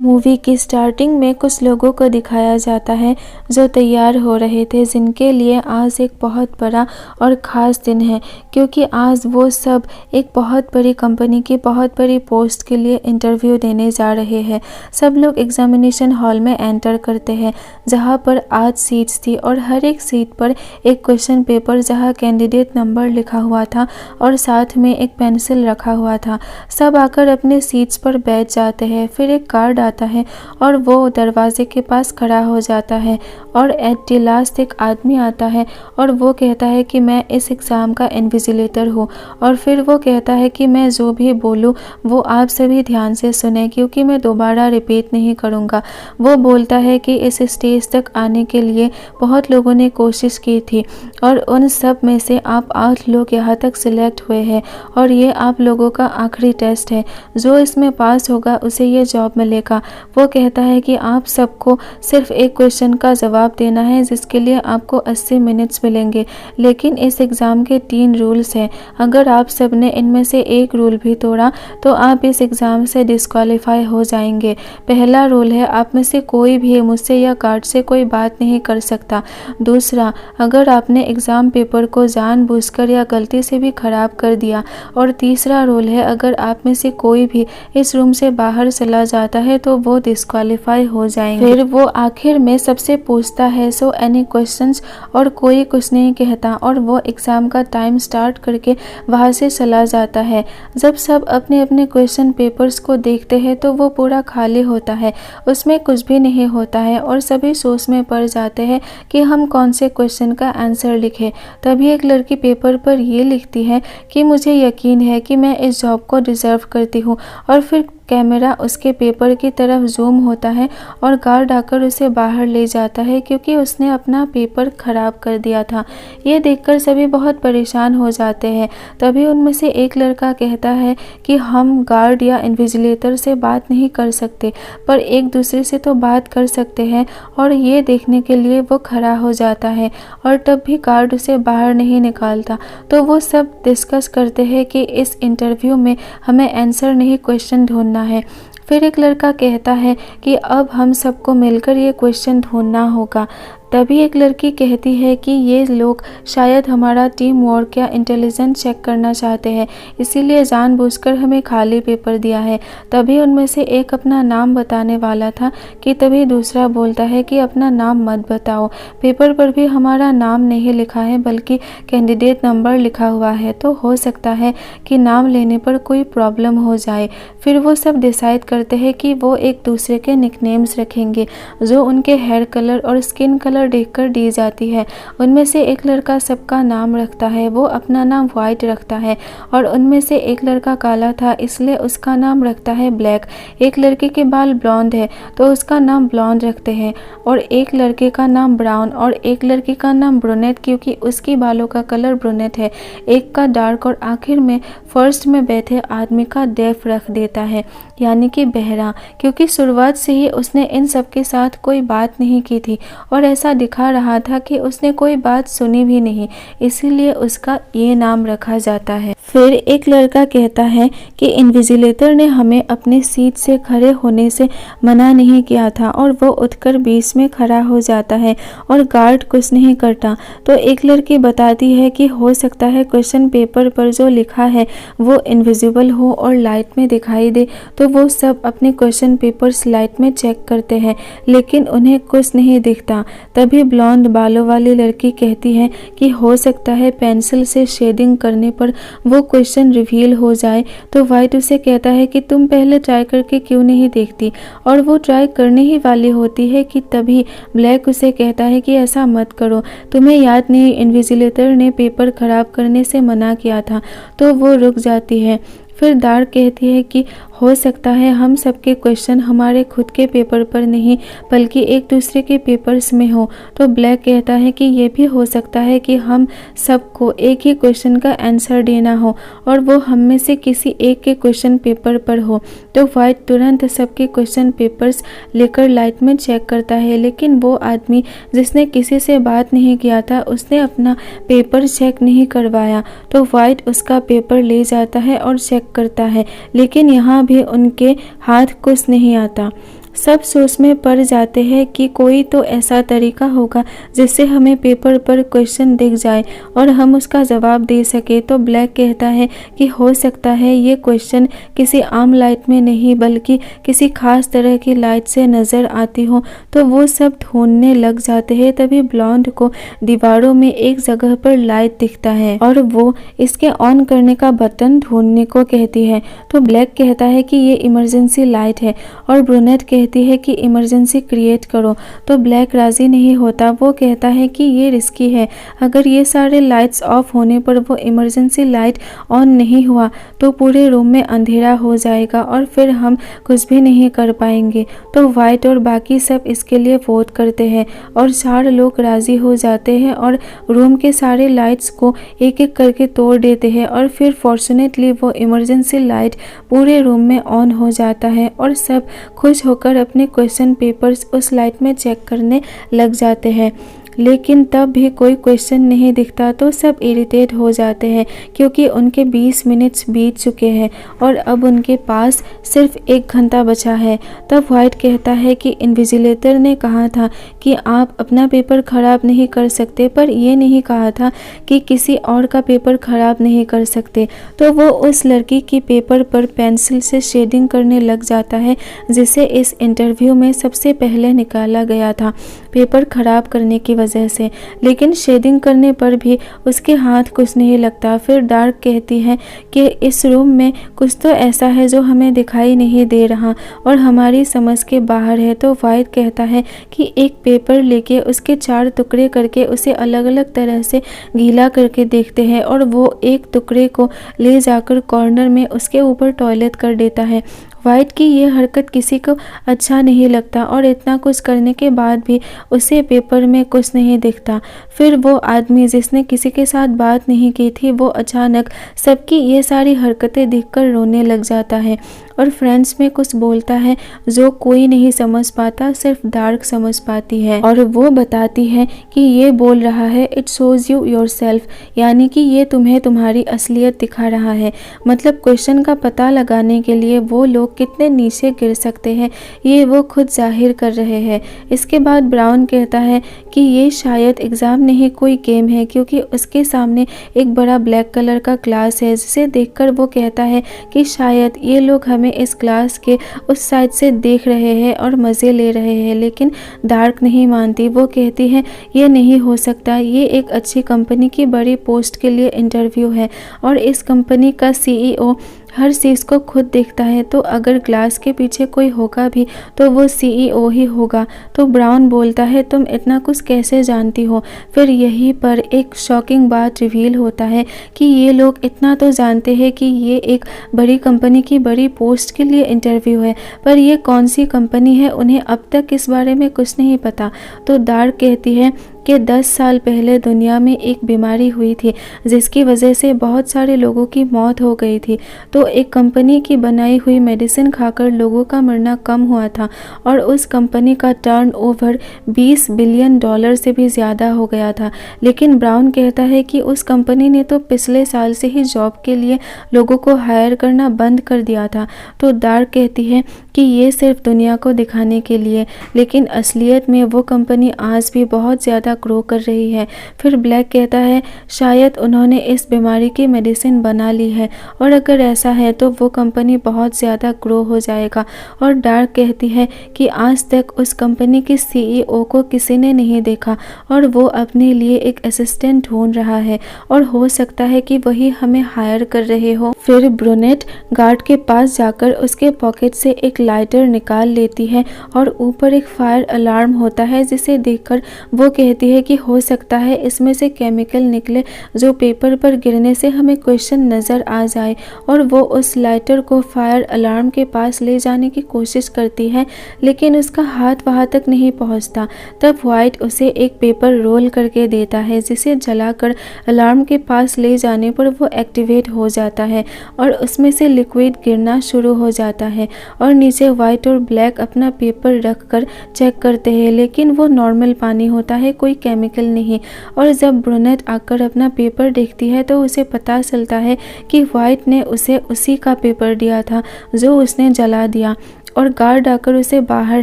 Movie की starting में कुछ लोगों को दिखाया जाता है जो तैयार हो रहे थे, जिनके लिए आज एक बहुत बड़ा और ख़ास दिन है, क्योंकि आज वो सब एक बहुत बड़ी कंपनी की बहुत बड़ी पोस्ट के लिए इंटरव्यू देने जा रहे हैं। सब लोग एग्जामिनेशन हॉल में एंटर करते हैं, जहां पर आज सीट्स थी और हर एक सीट पर एक क्वेश्चन पेपर जहां कैंडिडेट नंबर लिखा हुआ था और साथ में एक पेंसिल रखा हुआ था। सब आकर अपने सीट्स पर बैठ जाते हैं। फिर एक गार्ड आता है और वो दरवाजे के पास खड़ा हो जाता है और एट द लास्ट एक आदमी आता है और वो कहता है कि मैं इस एग्ज़ाम का इन्विजिलेटर हूँ। और फिर वो कहता है कि मैं जो भी बोलूँ वो आप सभी ध्यान से सुने, क्योंकि मैं दोबारा रिपीट नहीं करूँगा। वो बोलता है कि इस स्टेज तक आने के लिए बहुत लोगों ने कोशिश की थी और उन सब में से आप 8 लोग यहाँ तक सिलेक्ट हुए हैं और ये आप लोगों का आखिरी टेस्ट है। जो इसमें पास होगा उसे ये जॉब मिलेगा। वो कहता है कि आप सबको सिर्फ एक क्वेश्चन का जवाब देना है, जिसके लिए आपको 80 मिनट्स मिलेंगे। लेकिन इस एग्ज़ाम के 3 रूल्स हैं। अगर आप सब ने इनमें से एक रूल भी तोड़ा तो आप इस एग्ज़ाम से डिस्क्वालीफाई हो जाएंगे। पहला रूल है, आप में से कोई भी मुझसे या गार्ड से कोई बात नहीं कर सकता। दूसरा, अगर आपने एग्ज़ाम पेपर को जानबूझकर या गलती से भी ख़राब कर दिया। और तीसरा रूल है, अगर आप में से कोई भी इस रूम से बाहर चला जाता है तो वो डिस्क्वालीफाई हो जाएंगे। फिर वो आखिर में सबसे पूछता है, सो एनी क्वेश्चंस, और कोई कुछ नहीं कहता और वो एग्ज़ाम का टाइम स्टार्ट करके वहाँ से चला जाता है। जब सब अपने अपने क्वेश्चन पेपर्स को देखते हैं तो वो पूरा खाली होता है, उसमें कुछ भी नहीं होता है और सभी सोच में पड़ जाते हैं कि हम कौन से क्वेश्चन का आंसर लिखें। तभी एक लड़की पेपर पर ये लिखती है कि मुझे यकीन है कि मैं इस जॉब को डिज़र्व करती हूँ। और फिर कैमरा उसके पेपर की तरफ जूम होता है और गार्ड आकर उसे बाहर ले जाता है, क्योंकि उसने अपना पेपर ख़राब कर दिया था। ये देखकर सभी बहुत परेशान हो जाते हैं। तभी उनमें से एक लड़का कहता है कि हम गार्ड या इन्विजिलेटर से बात नहीं कर सकते, पर एक दूसरे से तो बात कर सकते हैं। और ये देखने के लिए वो खड़ा हो जाता है और तब भी गार्ड उसे बाहर नहीं निकालता। तो वो सब डिस्कस करते हैं कि इस इंटरव्यू में हमें आंसर नहीं, क्वेश्चन ढूंढना है। फिर एक लड़का कहता है कि अब हम सबको मिलकर ये क्वेश्चन ढूंढना होगा। तभी एक लड़की कहती है कि ये लोग शायद हमारा टीम वर्क या इंटेलिजेंस चेक करना चाहते हैं, इसीलिए जानबूझकर हमें खाली पेपर दिया है। तभी उनमें से एक अपना नाम बताने वाला था कि तभी दूसरा बोलता है कि अपना नाम मत बताओ, पेपर पर भी हमारा नाम नहीं लिखा है बल्कि कैंडिडेट नंबर लिखा हुआ है, तो हो सकता है कि नाम लेने पर कोई प्रॉब्लम हो जाए। फिर वो सब डिसाइड करते हैं कि वो एक दूसरे के निकनेम्स रखेंगे जो उनके हेयर कलर और स्किन कलर देखकर दी जाती है। उनमें से एक लड़का सबका नाम रखता है, वो अपना नाम व्हाइट रखता है। और उनमें से एक लड़का काला था, इसलिए उसका नाम रखता है ब्लैक। एक लड़के के बाल ब्लॉन्ड है तो उसका नाम ब्लॉन्ड रखते हैं। और एक लड़के का नाम ब्राउन और एक लड़की का नाम ब्रूनेट, क्योंकि उसकी बालों का कलर ब्रूनेट है। एक का डार्क और आखिर में फर्स्ट में बैठे आदमी का डेफ रख देता है, यानी कि बहरा, क्योंकि शुरुआत से ही उसने इन सब के साथ कोई बात नहीं की थी और ऐसा दिखा रहा था कि उसने कोई बात सुनी भी नहीं, इसीलिए उसका ये नाम रखा जाता है। फिर एक लड़का कहता है कि इन्विजिलेटर ने हमें अपनी सीट से खड़े होने से मना नहीं किया था और वो उठकर बीच में खड़ा हो जाता है और गार्ड कुछ नहीं करता। तो एक लड़की बताती है कि हो सकता है क्वेश्चन पेपर पर जो लिखा है वो इनविजिबल हो और लाइट में दिखाई दे। तो वो सब अपने क्वेश्चन पेपर्स लाइट में चेक करते हैं, लेकिन उन्हें कुछ नहीं दिखता। तभी ब्लॉन्ड बालों वाली लड़की कहती है कि हो सकता है पेंसिल से शेडिंग करने पर वो क्वेश्चन रिवील हो जाए। तो वाइट उसे कहता है कि तुम पहले ट्राई करके क्यों नहीं देखती, और वो ट्राई करने ही वाली होती है कि तभी ब्लैक उसे कहता है कि ऐसा मत करो, तुम्हें याद नहीं इन्विजिलेटर ने पेपर खराब करने से मना किया था। तो वो रुक जाती है। फिर डार्क कहती है कि हो सकता है हम सबके क्वेश्चन हमारे खुद के पेपर पर नहीं बल्कि एक दूसरे के पेपर्स में हो। तो ब्लैक कहता है कि ये भी हो सकता है कि हम सबको एक ही क्वेश्चन का आंसर देना हो और वो हम में से किसी एक के क्वेश्चन पेपर पर हो। तो वाइट तुरंत सबके क्वेश्चन पेपर्स लेकर लाइट में चेक करता है, लेकिन वो आदमी जिसने किसी से बात नहीं किया था उसने अपना पेपर चेक नहीं करवाया। तो वाइट उसका पेपर ले जाता है और चेक करता है, लेकिन यहाँ भी उनके हाथ कुछ नहीं आता। सब सोच में पड़ जाते हैं कि कोई तो ऐसा तरीका होगा जिससे हमें पेपर पर क्वेश्चन दिख जाए और हम उसका जवाब दे सके। तो ब्लैक कहता है कि हो सकता है ये क्वेश्चन किसी आम लाइट में नहीं बल्कि किसी खास तरह की लाइट से नज़र आती हो। तो वो सब ढूंढने लग जाते हैं। तभी ब्लॉन्ड को दीवारों में एक जगह पर लाइट दिखता है और वो इसके ऑन करने का बटन ढूंढने को कहती है। तो ब्लैक कहता है कि ये इमरजेंसी लाइट है और ब्रूनेट कहती है कि इमरजेंसी क्रिएट करो। तो ब्लैक राजी नहीं होता। वो कहता है कि ये रिस्की है, अगर ये सारे लाइट्स ऑफ होने पर वो इमरजेंसी लाइट ऑन नहीं हुआ तो पूरे रूम में अंधेरा हो जाएगा और फिर हम कुछ भी नहीं कर पाएंगे। तो वाइट और बाकी सब इसके लिए वोट करते हैं और 4 लोग राजी हो जाते हैं और रूम के सारे लाइट्स को एक एक करके तोड़ देते हैं और फिर फॉर्चुनेटली वो इमरजेंसी लाइट पूरे रूम में ऑन हो जाता है और सब खुश होकर अपने क्वेश्चन पेपर्स उस लाइट में चेक करने लग जाते हैं। लेकिन तब भी कोई क्वेश्चन नहीं दिखता। तो सब इरिटेट हो जाते हैं क्योंकि उनके 20 मिनट्स बीत चुके हैं और अब उनके पास सिर्फ 1 घंटा बचा है। तब वाइट कहता है कि इन्विजिलेटर ने कहा था कि आप अपना पेपर ख़राब नहीं कर सकते, पर ये नहीं कहा था कि किसी और का पेपर ख़राब नहीं कर सकते। तो वो उस लड़की की पेपर पर पेंसिल से शेडिंग करने लग जाता है जिसे इस इंटरव्यू में सबसे पहले निकाला गया था पेपर ख़राब करने की वजह से। लेकिन शेडिंग करने पर भी उसके हाथ कुछ नहीं लगता। फिर डार्क कहती है कि इस रूम में कुछ तो ऐसा है जो हमें दिखाई नहीं दे रहा और हमारी समझ के बाहर है। तो वाइट कहता है कि एक पेपर लेके उसके 4 टुकड़े करके उसे अलग अलग तरह से गीला करके देखते हैं और वो एक टुकड़े को ले जाकर कॉर्नर में उसके ऊपर टॉयलेट कर देता है। वाइट की ये हरकत किसी को अच्छा नहीं लगता और इतना कुछ करने के बाद भी उसे पेपर में कुछ नहीं दिखता। फिर वो आदमी जिसने किसी के साथ बात नहीं की थी वो अचानक सबकी ये सारी हरकतें देखकर रोने लग जाता है और फ्रेंड्स में कुछ बोलता है जो कोई नहीं समझ पाता, सिर्फ डार्क समझ पाती है और वो बताती है कि ये बोल रहा है इट शोज यू योरसेल्फ, यानी कि ये तुम्हें तुम्हारी असलियत दिखा रहा है। मतलब क्वेश्चन का पता लगाने के लिए वो लोग कितने नीचे गिर सकते हैं ये वो खुद जाहिर कर रहे हैं। इसके बाद ब्राउन कहता है कि ये शायद एग्ज़ाम नहीं कोई गेम है क्योंकि उसके सामने एक बड़ा ब्लैक कलर का ग्लास है जिसे देखकर वो कहता है कि शायद ये लोग हमें इस ग्लास के उस साइड से देख रहे हैं और मज़े ले रहे हैं। लेकिन डार्क नहीं मानती। वो कहती है ये नहीं हो सकता, ये एक अच्छी कंपनी की बड़ी पोस्ट के लिए इंटरव्यू है और इस कंपनी का CEO हर चीज़ को खुद देखता है, तो अगर ग्लास के पीछे कोई होगा भी तो वो CEO ही होगा। तो ब्राउन बोलता है तुम इतना कुछ कैसे जानती हो। फिर यहीं पर एक शॉकिंग बात रिवील होता है कि ये लोग इतना तो जानते हैं कि ये एक बड़ी कंपनी की बड़ी पोस्ट के लिए इंटरव्यू है, पर ये कौन सी कंपनी है उन्हें अब तक इस बारे में कुछ नहीं पता। तो डार्क कहती है कि 10 साल पहले दुनिया में एक बीमारी हुई थी जिसकी वजह से बहुत सारे लोगों की मौत हो गई थी। तो एक कंपनी की बनाई हुई मेडिसिन खाकर लोगों का मरना कम हुआ था और उस कंपनी का टर्नओवर $20 बिलियन से भी ज़्यादा हो गया था। लेकिन ब्राउन कहता है कि उस कंपनी ने तो पिछले साल से ही जॉब के लिए लोगों को हायर करना बंद कर दिया था। तो डार्क कहती है कि ये सिर्फ दुनिया को दिखाने के लिए, लेकिन असलियत में वो कंपनी आज भी बहुत ज़्यादा ग्रो कर रही है। फिर ब्लैक कहता है शायद उन्होंने इस बीमारी की मेडिसिन बना ली है और अगर ऐसा है तो वो कंपनी बहुत ज़्यादा ग्रो हो जाएगा। और डार्क कहती है कि आज तक उस कंपनी के CEO को किसी ने नहीं देखा और वो अपने लिए एक असिस्टेंट ढूंढ रहा है और हो सकता है कि वही हमें हायर कर रहे हो। फिर ब्रूनेट गार्ड के पास जाकर उसके पॉकेट से एक लाइटर निकाल लेती है और ऊपर एक फायर अलार्म होता है जिसे देखकर वो कहती है कि हो सकता है इसमें से केमिकल निकले जो पेपर पर गिरने से हमें क्वेश्चन नज़र आ जाए। और वो उस लाइटर को फायर अलार्म के पास ले जाने की कोशिश करती है लेकिन उसका हाथ वहाँ तक नहीं पहुँचता। तब वाइट उसे एक पेपर रोल करके देता है जिसे जलाकर अलार्म के पास ले जाने पर वो एक्टिवेट हो जाता है और उसमें से लिक्विड गिरना शुरू हो जाता है और नीचे वाइट और ब्लैक अपना पेपर रख कर चेक करते हैं लेकिन वो नॉर्मल पानी होता है, कोई कोई केमिकल नहीं। और जब ब्रूनेट आकर अपना पेपर देखती है तो उसे पता चलता है कि वाइट ने उसे उसी का पेपर दिया था जो उसने जला दिया, और गार्ड आकर उसे बाहर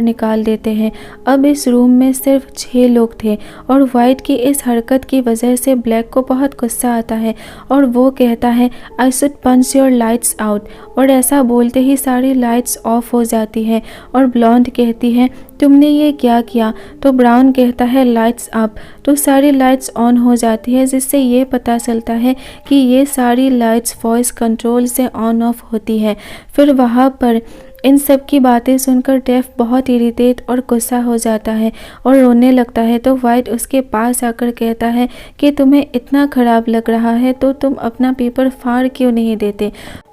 निकाल देते हैं। अब इस रूम में सिर्फ 6 लोग थे और वाइट की इस हरकत की वजह से ब्लैक को बहुत गुस्सा आता है और वो कहता है I should punch your lights out, और ऐसा बोलते ही सारी लाइट्स ऑफ हो जाती है और ब्लॉन्ड कहती है तुमने ये क्या किया, तो ब्राउन कहता है लाइट्स अप, तो सारी लाइट्स ऑन हो जाती है जिससे ये पता चलता है कि ये सारी लाइट्स वॉइस कंट्रोल से ऑन ऑफ होती है। फिर वहाँ पर इन सब की बातें सुनकर डेफ बहुत इरिटेट और गुस्सा हो जाता है और रोने लगता है। तो वाइट उसके पास आकर कहता है कि तुम्हें इतना ख़राब लग रहा है तो तुम अपना पेपर फाड़ क्यों नहीं देते।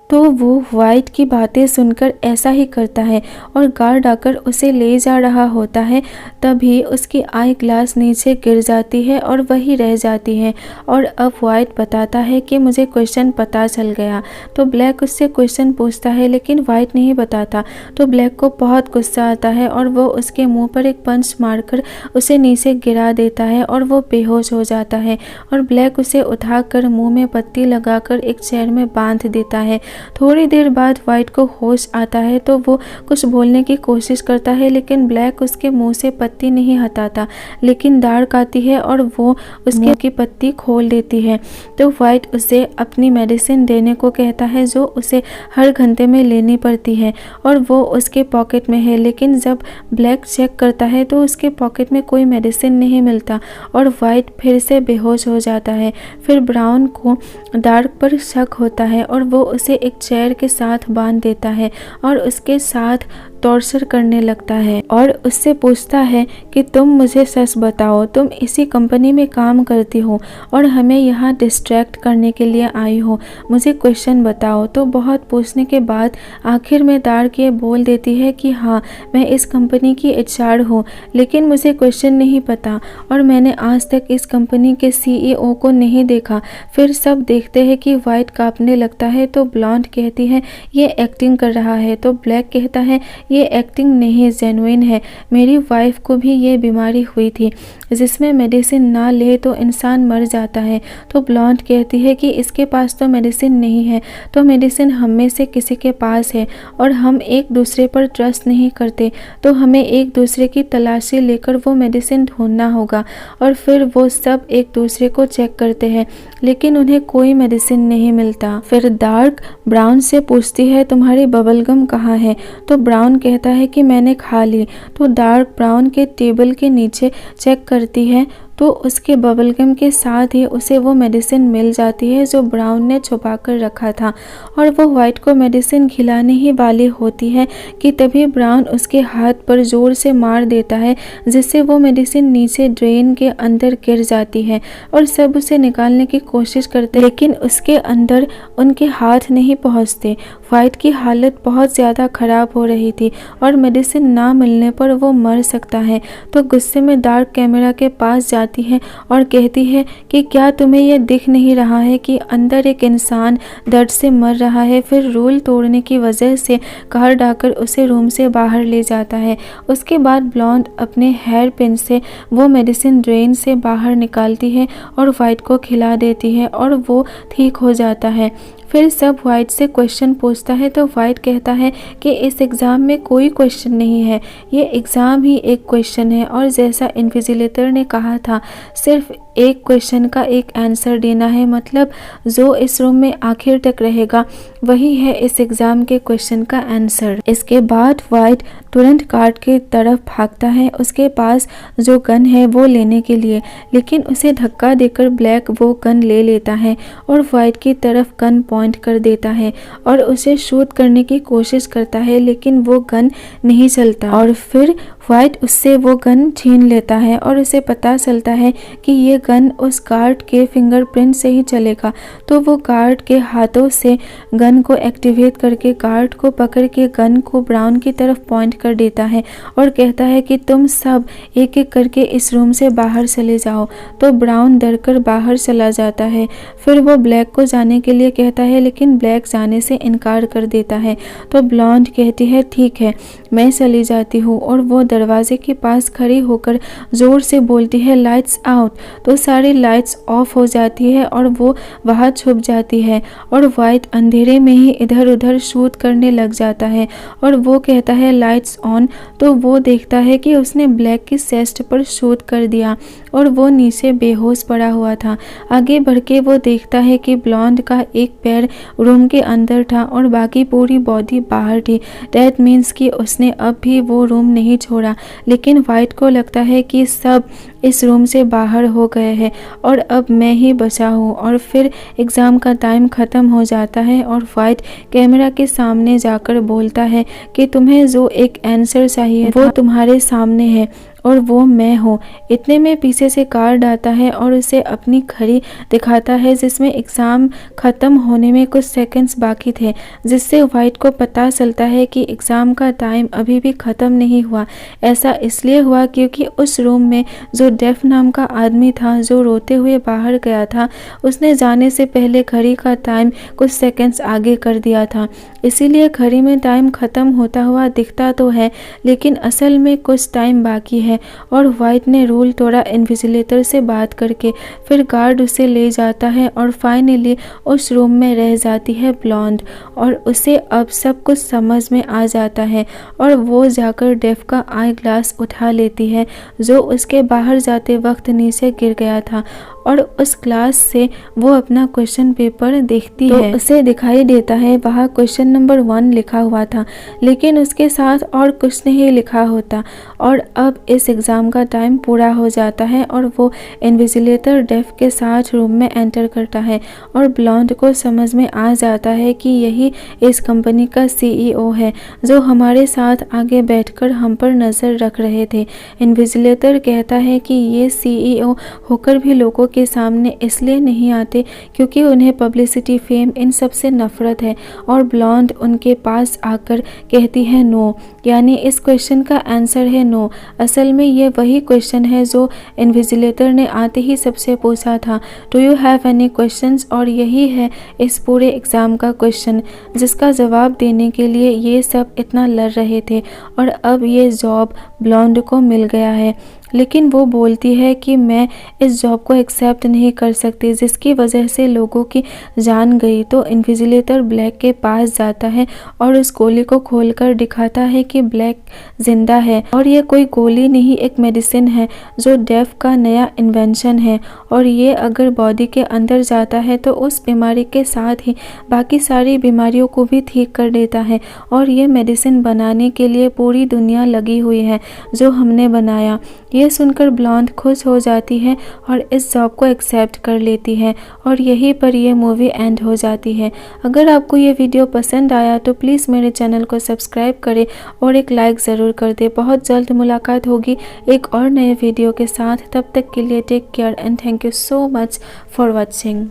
तो वो वाइट की बातें सुनकर ऐसा ही करता है और गार्ड आकर उसे ले जा रहा होता है। तभी उसकी आई ग्लास नीचे गिर जाती है और वही रह जाती है। और अब वाइट बताता है कि मुझे क्वेश्चन पता चल गया। तो ब्लैक उससे क्वेश्चन पूछता है लेकिन वाइट नहीं बताता। तो ब्लैक को बहुत गुस्सा आता है और वो उसके मुंह पर एक पंच मारकर उसे नीचे गिरा देता है और वो बेहोश हो जाता है। और ब्लैक उसे उठाकर मुंह में पट्टी लगाकर एक चेयर में बांध देता है। थोड़ी देर बाद वाइट को होश आता है तो वो कुछ बोलने की कोशिश करता है लेकिन ब्लैक उसके मुंह से पत्ती नहीं हटाता, लेकिन डार्क आती है और वो उसके की पत्ती खोल देती है। तो वाइट उसे अपनी मेडिसिन देने को कहता है जो उसे हर घंटे में लेनी पड़ती है और वो उसके पॉकेट में है। लेकिन जब ब्लैक चेक करता है तो उसके पॉकेट में कोई मेडिसिन नहीं मिलता और वाइट फिर से बेहोश हो जाता है। फिर ब्राउन को डार्क पर शक होता है और वो उसे एक चेयर के साथ बांध देता है और उसके साथ टॉर्चर करने लगता है और उससे पूछता है कि तुम मुझे सच बताओ, तुम इसी कंपनी में काम करती हो और हमें यहाँ डिस्ट्रैक्ट करने के लिए आई हो, मुझे क्वेश्चन बताओ। तो बहुत पूछने के बाद आखिर में डार्क ये बोल देती है कि हाँ मैं इस कंपनी की एचआर हूँ, लेकिन मुझे क्वेश्चन नहीं पता और मैंने आज तक इस कंपनी के सीईओ को नहीं देखा। फिर सब देखते हैं कि वाइट कांपने लगता है तो ब्लॉन्ड कहती है ये एक्टिंग कर रहा है। तो ब्लैक कहता है ये एक्टिंग नहीं जेन्युइन है, मेरी वाइफ को भी ये बीमारी हुई थी जिसमें मेडिसिन ना ले तो इंसान मर जाता है। तो ब्लॉन्ड कहती है कि इसके पास तो मेडिसिन नहीं है, तो मेडिसिन हम में से किसी के पास है और हम एक दूसरे पर ट्रस्ट नहीं करते, तो हमें एक दूसरे की तलाशी लेकर वो मेडिसिन ढूंढना होगा। और फिर वो सब एक दूसरे को चेक करते हैं लेकिन उन्हें कोई मेडिसिन नहीं मिलता। फिर डार्क ब्राउन से पूछती है तुम्हारी बबलगम कहाँ है, तो ब्राउन कहता है कि मैंने खा ली। तो डार्क ब्राउन के टेबल के नीचे चेक करती है तो उसके बबलगम के साथ ही उसे वो मेडिसिन मिल जाती है जो ब्राउन ने छुपा कर रखा था और वो वाइट को मेडिसिन खिलाने ही वाली होती है कि तभी ब्राउन उसके हाथ पर जोर से मार देता है जिससे वो मेडिसिन नीचे ड्रेन के अंदर गिर जाती है और सब उसे निकालने की कोशिश करते लेकिन उसके अंदर उनके हाथ नहीं पहुंचते। वाइट की हालत बहुत ज़्यादा ख़राब हो रही थी और मेडिसिन ना मिलने पर वो मर सकता है। तो गुस्से में डार्क कैमरा के पास जाती है और कहती है कि क्या तुम्हें यह दिख नहीं रहा है कि अंदर एक इंसान दर्द से मर रहा है। फिर रूल तोड़ने की वजह से गार्ड आकर उसे रूम से बाहर ले जाता है। उसके बाद ब्लॉन्ड अपने हेयर पिन से वो मेडिसिन ड्रेन से बाहर निकालती है और वाइट को खिला देती है और वो ठीक हो जाता है। फिर सब वाइट से क्वेश्चन पूछता है तो वाइट कहता है कि इस एग्ज़ाम में कोई क्वेश्चन नहीं है, ये एग्ज़ाम ही एक क्वेश्चन है और जैसा इन्विजिलेटर ने कहा था सिर्फ एक क्वेश्चन का एक आंसर देना है, मतलब जो इस रूम में आखिर तक रहेगा वही है इस एग्ज़ाम के क्वेश्चन का आंसर। इसके बाद वाइट तुरंत गार्ड की तरफ भागता है उसके पास जो गन है वो लेने के लिए, लेकिन उसे धक्का देकर ब्लैक वो गन ले लेता है और वाइट की तरफ गन पॉइंट कर देता है और उसे शूट करने की कोशिश करता है लेकिन वो गन नहीं चलता और फिर वाइट उससे वो गन छीन लेता है और उसे पता चलता है कि ये गन उस गार्ड के फिंगरप्रिंट से ही चलेगा। तो वो गार्ड के हाथों से गन को एक्टिवेट करके गार्ड को पकड़ के गन को ब्राउन की तरफ पॉइंट कर देता है और कहता है कि तुम सब एक एक करके इस रूम से बाहर चले जाओ। तो ब्राउन डरकर बाहर चला जाता है। फिर वो ब्लैक को जाने के लिए कहता है लेकिन ब्लैक जाने से इनकार कर देता है। तो ब्लॉन्ड कहती है ठीक है मैं चली जाती हूँ और वो दरवाजे के पास खड़ी होकर ज़ोर से बोलती है लाइट्स आउट, तो सारी लाइट्स ऑफ हो जाती है और वो वहाँ छुप जाती है और वाइट अंधेरे में ही इधर उधर शूट करने लग जाता है और वो कहता है लाइट्स ऑन, तो वो देखता है कि उसने ब्लैक की चेस्ट पर शूट कर दिया और वो नीचे बेहोश पड़ा हुआ था। आगे बढ़ के वो देखता है कि ब्लॉन्ड का एक पैर रूम के अंदर था और बाकी पूरी बॉडी बाहर थी। दैट मीन्स कि उसने अब भी वो रूम नहीं छोड़ा, लेकिन वाइट को लगता है कि सब इस रूम से बाहर हो गए हैं और अब मैं ही बचा हूँ। और फिर एग्ज़ाम का टाइम ख़त्म हो जाता है और वाइट कैमरा के सामने जाकर बोलता है कि तुम्हें जो एक आंसर चाहिए वो तुम्हारे सामने है और वो मैं हूँ। इतने में पीछे से कार्ड आता है और उसे अपनी घड़ी दिखाता है जिसमें एग्ज़ाम ख़त्म होने में कुछ सेकंड्स बाकी थे, जिससे वाइट को पता चलता है कि एग्ज़ाम का टाइम अभी भी ख़त्म नहीं हुआ। ऐसा इसलिए हुआ क्योंकि उस रूम में जो डेफ नाम का आदमी था जो रोते हुए बाहर गया था, उसने जाने से पहले घड़ी का टाइम कुछ सेकंड्स आगे कर दिया था। इसीलिए घड़ी में टाइम ख़त्म होता हुआ दिखता तो है, लेकिन असल में कुछ टाइम बाकी है। और वाइट ने रूल तोड़ा इन्विजिलेटर से बात करके। फिर गार्ड उसे ले जाता है और फाइनली उस रूम में रह जाती है ब्लॉन्ड और उसे अब सब कुछ समझ में आ जाता है और वो जाकर डेफ का आई ग्लास उठा लेती है जो उसके बाहर जाते वक्त नीचे गिर गया था और उस ग्लास से वो अपना क्वेश्चन पेपर देखती है। उसे दिखाई देता है वहाँ क्वेश्चन नंबर 1 लिखा हुआ था, लेकिन उसके साथ और कुछ नहीं लिखा होता। और अब इस एग्ज़ाम का टाइम पूरा हो जाता है और वो इन्विजिलेटर डेफ के साथ रूम में एंटर करता है और ब्लॉन्ड को समझ में आ जाता है कि यही इस कंपनी का CEO है जो हमारे साथ आगे बैठकर हम पर नज़र रख रहे थे। इन्विजिलेटर कहता है कि ये CEO होकर भी लोगों के सामने इसलिए नहीं आते क्योंकि उन्हें पब्लिसिटी, फेम इन सब से नफरत है। और ब्लॉन्ड उनके पास आकर कहती है नो, यानी इस क्वेश्चन का आंसर है नो। असल में ये वही क्वेश्चन है जो इन्विजिलेटर ने आते ही सबसे पूछा था, do you have any questions, और यही है इस पूरे एग्ज़ाम का क्वेश्चन जिसका जवाब देने के लिए ये सब इतना लड़ रहे थे। और अब ये जॉब ब्लॉन्ड को मिल गया है, लेकिन वो बोलती है कि मैं इस जॉब को एक्सेप्ट नहीं कर सकती जिसकी वजह से लोगों की जान गई। तो इन्विजिलेटर ब्लैक के पास जाता है और उस गोली को खोलकर दिखाता है कि ब्लैक जिंदा है और ये कोई गोली नहीं, एक मेडिसिन है जो डेफ का नया इन्वेंशन है और ये अगर बॉडी के अंदर जाता है तो उस बीमारी के साथ ही बाकी सारी बीमारियों को भी ठीक कर देता है। और ये मेडिसिन बनाने के लिए पूरी दुनिया लगी हुई है जो हमने बनाया। ये सुनकर ब्लॉन्ड खुश हो जाती है और इस जॉब को एक्सेप्ट कर लेती है और यहीं पर ये मूवी एंड हो जाती है। अगर आपको ये वीडियो पसंद आया तो प्लीज़ मेरे चैनल को सब्सक्राइब करें और एक लाइक ज़रूर कर दें। बहुत जल्द मुलाकात होगी एक और नए वीडियो के साथ। तब तक के लिए take care and thank you so much for watching.